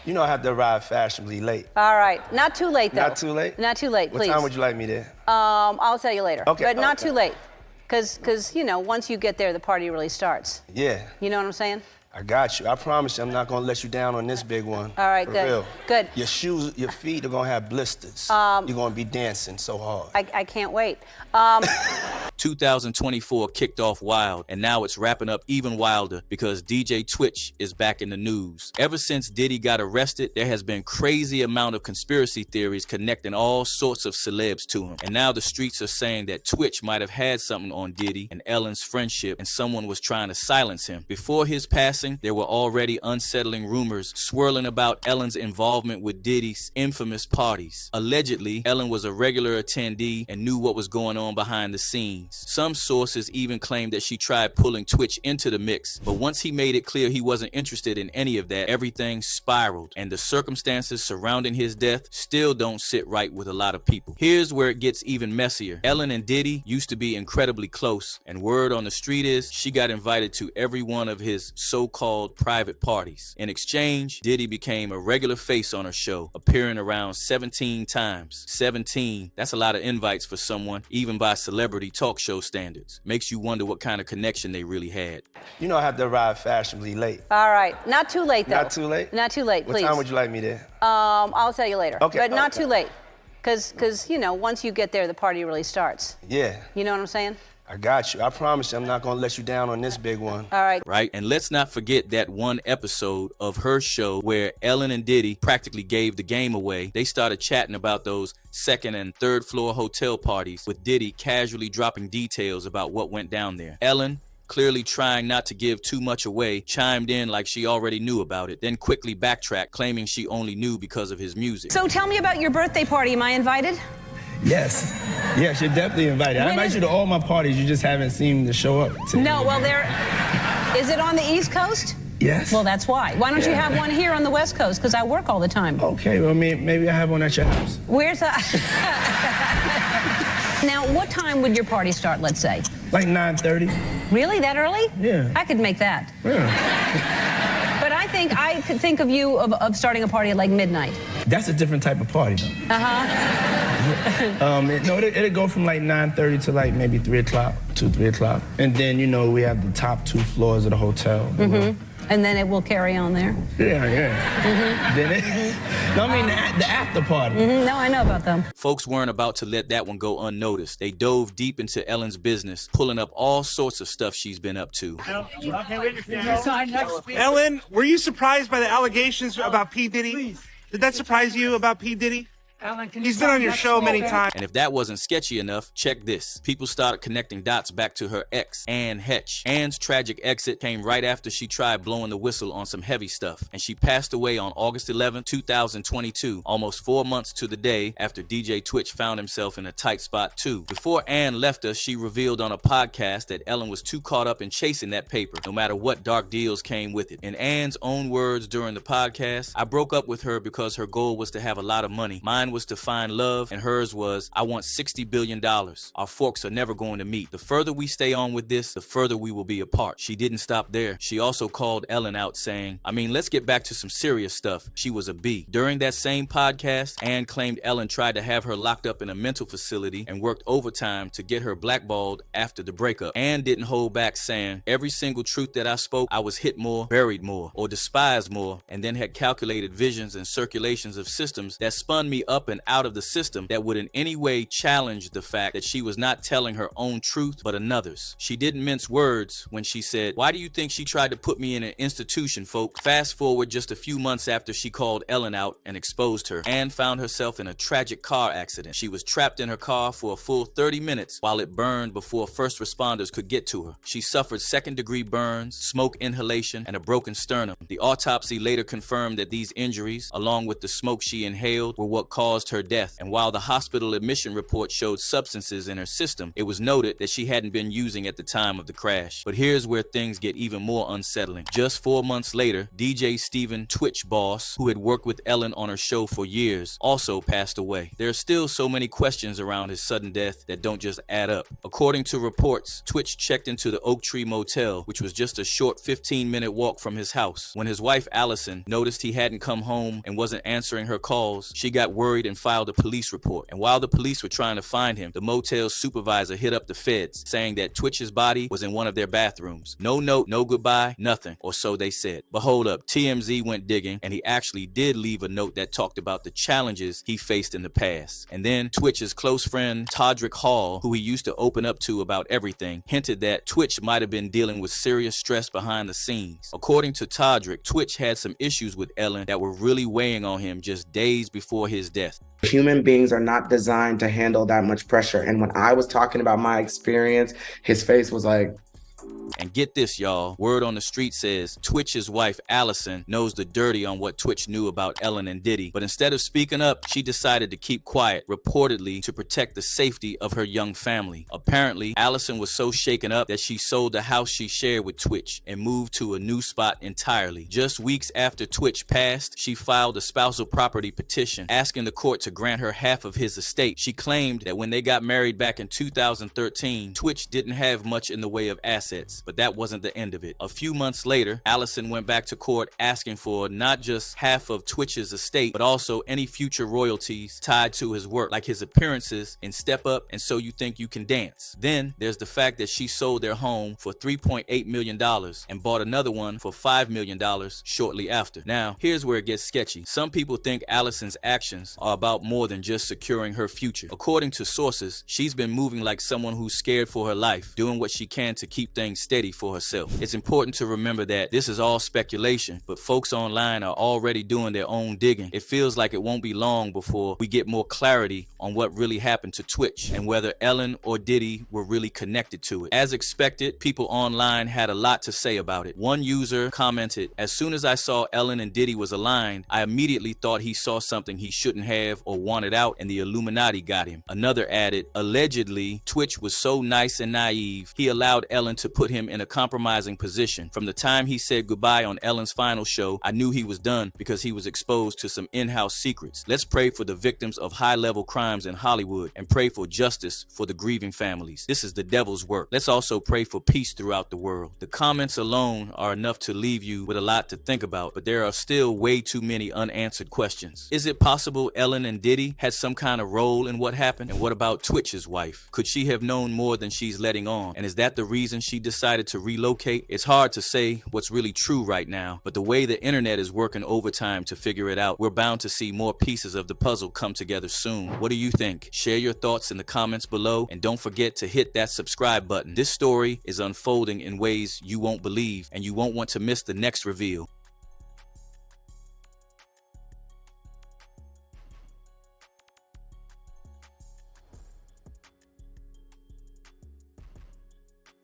You know I have to arrive fashionably late. All right. Not too late, though. Not too late? Not too late, please. What time would you like me there? I'll tell you later. Okay. But not okay. too late. Because, you know, once you get there, the party really starts. Yeah. You know what I'm saying? I got you. I promise you I'm not going to let you down on this big one. All right, For good. real. Good. Your shoes, your feet are going to have blisters. You're going to be dancing so hard. I can't wait. 2024 kicked off wild, and now it's wrapping up even wilder because DJ Twitch is back in the news. Ever since Diddy got arrested, there has been crazy amount of conspiracy theories connecting all sorts of celebs to him. And now the streets are saying that Twitch might have had something on Diddy and Ellen's friendship, and someone was trying to silence him. Before his passing, there were already unsettling rumors swirling about Ellen's involvement with Diddy's infamous parties. Allegedly, Ellen was a regular attendee and knew what was going on behind the scenes. Some sources even claimed that she tried pulling Twitch into the mix, but once he made it clear he wasn't interested in any of that, everything spiraled, and the circumstances surrounding his death still don't sit right with a lot of people. Here's where it gets even messier. Ellen and Diddy used to be incredibly close, and word on the street is she got invited to every one of his so-called private parties. In exchange, Diddy became a regular face on her show, appearing around 17 times. 17, that's a lot of invites for someone, even by celebrity talk show standards. Makes you wonder what kind of connection they really had. You know I have to arrive fashionably late. All right. Not too late, though. Not too late? Not too late, please. What time would you like me there? I'll tell you later. Okay. But not okay. too late. Because, you know, once you get there, the party really starts. Yeah. You know what I'm saying? I got you. I promise you I'm not going to let you down on this big one. All right. Right? And let's not forget that one episode of her show where Ellen and Diddy practically gave the game away. They started chatting about those second and third floor hotel parties, with Diddy casually dropping details about what went down there. Ellen, clearly trying not to give too much away, chimed in like she already knew about it, then quickly backtracked, claiming she only knew because of his music. So tell me about your birthday party. Am I invited? Yes. Yes, you're definitely invited. I invite you to all my parties. You just haven't seemed to show up. No, well, is it on the East Coast? Yes. Well, that's why. Why don't you have one here on the West Coast? Because I work all the time. Okay, well, maybe I have one at your house. Where's that? Now, what time would your party start, let's say? Like 9:30. Really? That early? Yeah. I could make that. Yeah. But I could think of you of starting a party at like midnight. That's a different type of party, though. No, it'll go from like 9:30 to like maybe 3 o'clock, 3 o'clock. And then, you know, we have the top 2 floors of the hotel. Mm-hmm. And then it will carry on there. Yeah. Mm-hmm. Then no, I mean the after party. Mm-hmm. No, I know about them. Folks weren't about to let that one go unnoticed. They dove deep into Ellen's business, pulling up all sorts of stuff she's been up to. Ellen, were you surprised by the allegations about P. Diddy? Did that surprise you about P. Diddy? He's been on your show many times. And if that wasn't sketchy enough, check this. People started connecting dots back to her ex, Anne Heche. Anne's tragic exit came right after she tried blowing the whistle on some heavy stuff, and she passed away on August 11, 2022, almost 4 months to the day after DJ Twitch found himself in a tight spot too. Before Anne left us, she revealed on a podcast that Ellen was too caught up in chasing that paper, no matter what dark deals came with it. In Anne's own words during the podcast, I broke up with her because her goal was to have a lot of money. Mine was to find love, and hers was, I want $60 billion. Our forks are never going to meet. The further we stay on with this, the further we will be apart. She didn't stop there. She also called Ellen out saying, I mean, let's get back to some serious stuff. She was a B. During that same podcast, Anne claimed Ellen tried to have her locked up in a mental facility and worked overtime to get her blackballed after the breakup. Anne didn't hold back, saying, every single truth that I spoke, I was hit more, buried more, or despised more, and then had calculated visions and circulations of systems that spun me up and out of the system that would in any way challenge the fact that she was not telling her own truth but another's. She didn't mince words when she said, why do you think she tried to put me in an institution, folks? Fast forward just a few months after she called Ellen out and exposed her, Anne found herself in a tragic car accident. She was trapped in her car for a full 30 minutes while it burned before first responders could get to her. She suffered second-degree burns, smoke inhalation, and a broken sternum. The autopsy later confirmed that these injuries, along with the smoke she inhaled, were what caused caused her death. And while the hospital admission report showed substances in her system, it was noted that she hadn't been using at the time of the crash. But here's where things get even more unsettling. Just 4 months later, DJ Steven Twitch Boss, who had worked with Ellen on her show for years, also passed away. There are still so many questions around his sudden death that don't just add up. According to reports, Twitch checked into the Oak Tree Motel, which was just a short 15-minute walk from his house. When his wife Allison noticed he hadn't come home and wasn't answering her calls, she got worried and filed a police report. And while the police were trying to find him, the motel's supervisor hit up the feds, saying that Twitch's body was in one of their bathrooms. No note, no goodbye, nothing, or so they said. But hold up, TMZ went digging, and he actually did leave a note that talked about the challenges he faced in the past. And then Twitch's close friend Todrick Hall, who he used to open up to about everything, hinted that Twitch might have been dealing with serious stress behind the scenes. According to Todrick, Twitch had some issues with Ellen that were really weighing on him just days before his death. Human beings are not designed to handle that much pressure. And when I was talking about my experience, his face was like, and get this, y'all. Word on the street says Twitch's wife, Allison, knows the dirty on what Twitch knew about Ellen and Diddy. But instead of speaking up, she decided to keep quiet, reportedly to protect the safety of her young family. Apparently, Allison was so shaken up that she sold the house she shared with Twitch and moved to a new spot entirely. Just weeks after Twitch passed, she filed a spousal property petition asking the court to grant her half of his estate. She claimed that when they got married back in 2013, Twitch didn't have much in the way of assets. But that wasn't the end of it. A few months later, Allison went back to court asking for not just half of Twitch's estate, but also any future royalties tied to his work, like his appearances in Step Up and So You Think You Can Dance. Then there's the fact that she sold their home for $3.8 million and bought another one for $5 million shortly after. Now, here's where it gets sketchy. Some people think Allison's actions are about more than just securing her future. According to sources, she's been moving like someone who's scared for her life, doing what she can to keep things steady for herself. It's important to remember that this is all speculation, but folks online are already doing their own digging. It feels like it won't be long before we get more clarity on what really happened to Twitch and whether Ellen or Diddy were really connected to it. As expected, people online had a lot to say about it. One user commented, "As soon as I saw Ellen and Diddy was aligned, I immediately thought he saw something he shouldn't have or wanted out and the Illuminati got him." Another added, "Allegedly, Twitch was so nice and naive, he allowed Ellen to put him in a compromising position. From the time he said goodbye on Ellen's final show, I knew he was done because he was exposed to some in-house secrets. Let's pray for the victims of high-level crimes in Hollywood and pray for justice for the grieving families. This is the devil's work. Let's also pray for peace throughout the world." The comments alone are enough to leave you with a lot to think about, but there are still way too many unanswered questions. Is it possible Ellen and Diddy had some kind of role in what happened? And what about Twitch's wife? Could she have known more than she's letting on? And is that the reason she decided to relocate? It's hard to say what's really true right now, but the way the internet is working overtime to figure it out, we're bound to see more pieces of the puzzle come together soon. What do you think? Share your thoughts in the comments below, and don't forget to hit that subscribe button. This story is unfolding in ways you won't believe, and you won't want to miss the next reveal.